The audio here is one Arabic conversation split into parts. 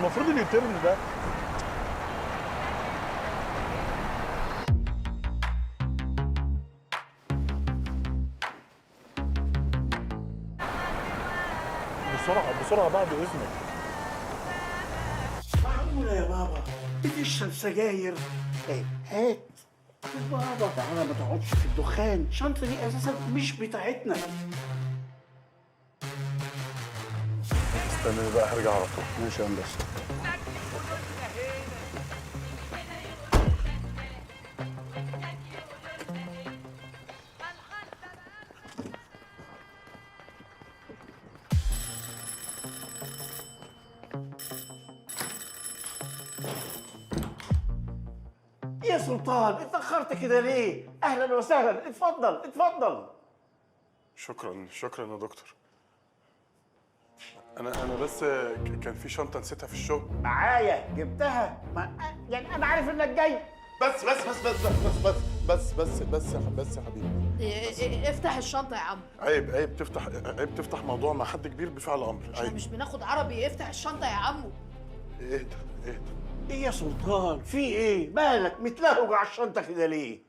المفروض اليوتيرن ده. بسرعة بسرعة بعد إذنك. معقولة يا بابا بتشرب سجاير؟ ايه هات يا بابا، تعالى ما تقعدش في الدخان، الشنطة دي أساسا مش بتاعتنا. استنى بقى هرجع على طول. ماشي يا هندسة. يا سلطان اتأخرت كده ليه؟ أهلا وسهلا، اتفضل اتفضل. شكرا شكرا يا دكتور. أنا بس كان في شنطة نسيتها في الشغل. معايا جبتها، يعني أنا عارف إنك جاي. بس بس بس بس بس بس بس بس بس يا حبيبي. افتح الشنطة يا عم. عيب تفتح موضوع مع حد كبير بفعل أمر. احنا عيب. مش بناخد عربي، افتح الشنطة يا عمو. اهدى. إيه يا سلطان؟ في إيه؟ مالك متلهوج على الشنطة كده ليه؟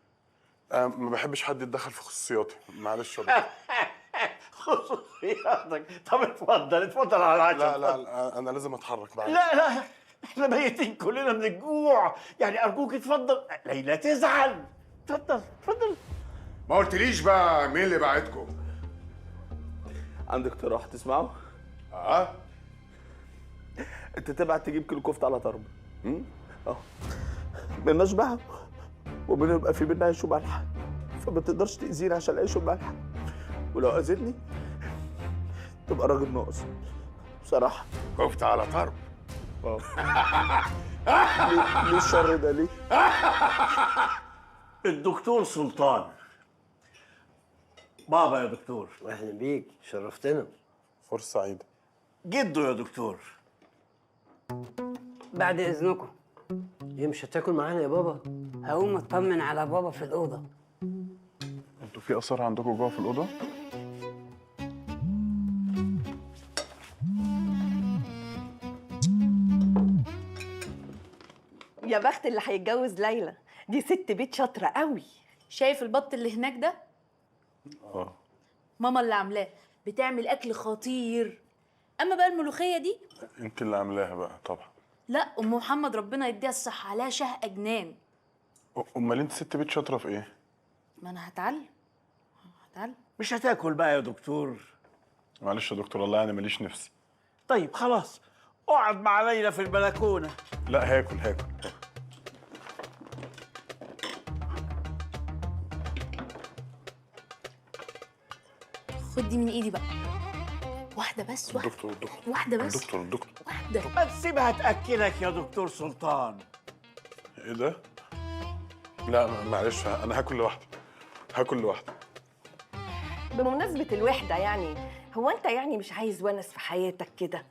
ما بحبش حد يتدخل في خصوصياتي، معلش يا دكتور. خصوصياتك. طب اتفضل على العشاء. لا أنا لازم أتحرك بعد. لا احنا ميتين كلنا من الجوع، يعني ارجوك اتفضل، ليلى تزعل. اتفضل. ما قلتليش بقى مين اللي بعتكم؟ عندك اقتراح تسمعه؟ اه انت تبعت تجيب كيلو كفته على طرب. اه مالناش بقى، وبنبقى في بينا عيش وملح، فما تقدرش تاذيني عشان العيش والملح، ولو اذيتني تبقى راجل ناقص بصراحه. كفتة على طرب. اه ليه الشر ده ليه؟ الدكتور سلطان. بابا يا دكتور. اهلا بيك، شرفتنا. فرصة سعيدة. جده يا دكتور. بعد اذنكم. ايه مش هتاكل معانا يا بابا؟ هقوم اطمن على بابا في الاوضه. انتوا في آثار عندكم جوه في الأوضة؟ يا بخت اللي هيتجوز ليلى، دي ست بيت شاطره قوي. شايف البط اللي هناك ده؟ اه. ماما اللي عاملاه، بتعمل اكل خطير. اما بقى الملوخية دي، انت اللي عاملاها بقى طبعا. لا ام محمد ربنا يديها الصحة، عليها شهقة جنان. امال انت ست بيت شاطرة في ايه؟ ما انا هتعلم. مش هتاكل بقى يا دكتور؟ معلش يا دكتور والله انا ماليش نفسي. طيب خلاص، اقعد مع ليلى في البلكونه. لا هاكل. خد دي من ايدي بقى. واحدة بس، واحدة بس. دكتور واحدة. ما تسيبها تاكلك يا دكتور سلطان. ايه ده؟ لا معلش انا هاكل لوحدي. بمناسبه الوحده، يعني هو انت يعني مش عايز ونس في حياتك كده؟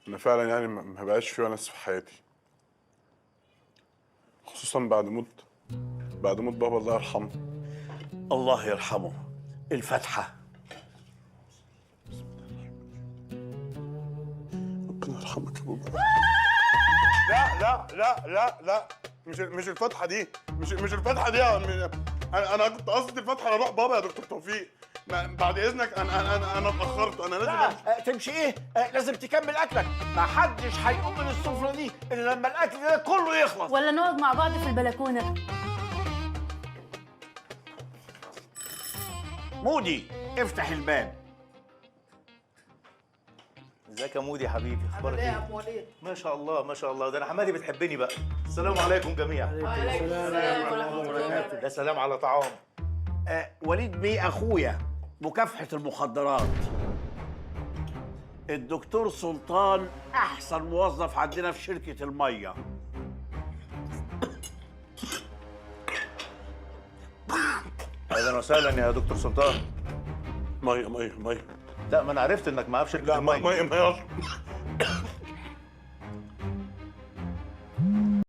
انا فعلا يعني ما بقاش في ونس في حياتي، خصوصا بعد موت بابا الله يرحمه. الله يرحمه. الفاتحه. ربنا يرحمك يا بابا. لا مش الفتحه دي، مش الفتحه دي يا عم. انا كنت قصدي الفتحه اروح بابا يا دكتور توفيق. بعد اذنك انا اتاخرت، انا لازم لا تمشي ايه؟ لازم تكمل اكلك، ما حدش هيقوم من السفره دي الا لما الاكل ده كله يخلص. ولا نقعد مع بعض في البلكونة. مودي افتح الباب. ازيك يا مودي يا حبيبي، اخبارك ايه يا ايه؟ ام وليد؟ ما شاء الله ما شاء الله، ده انا حمادي بتحبني بقى. السلام عليكم جميعا. وعليكم السلام ورحمة الله وبركاته. يا سلام على طعام. وليد بيه اخويا، مكافحه المخدرات. الدكتور سلطان احسن موظف عندنا في شركه الميه. اهلا وسهلا يا دكتور سلطان. ميه. لا ما انا عرفت انك معاه في شركه لا الميه. ميه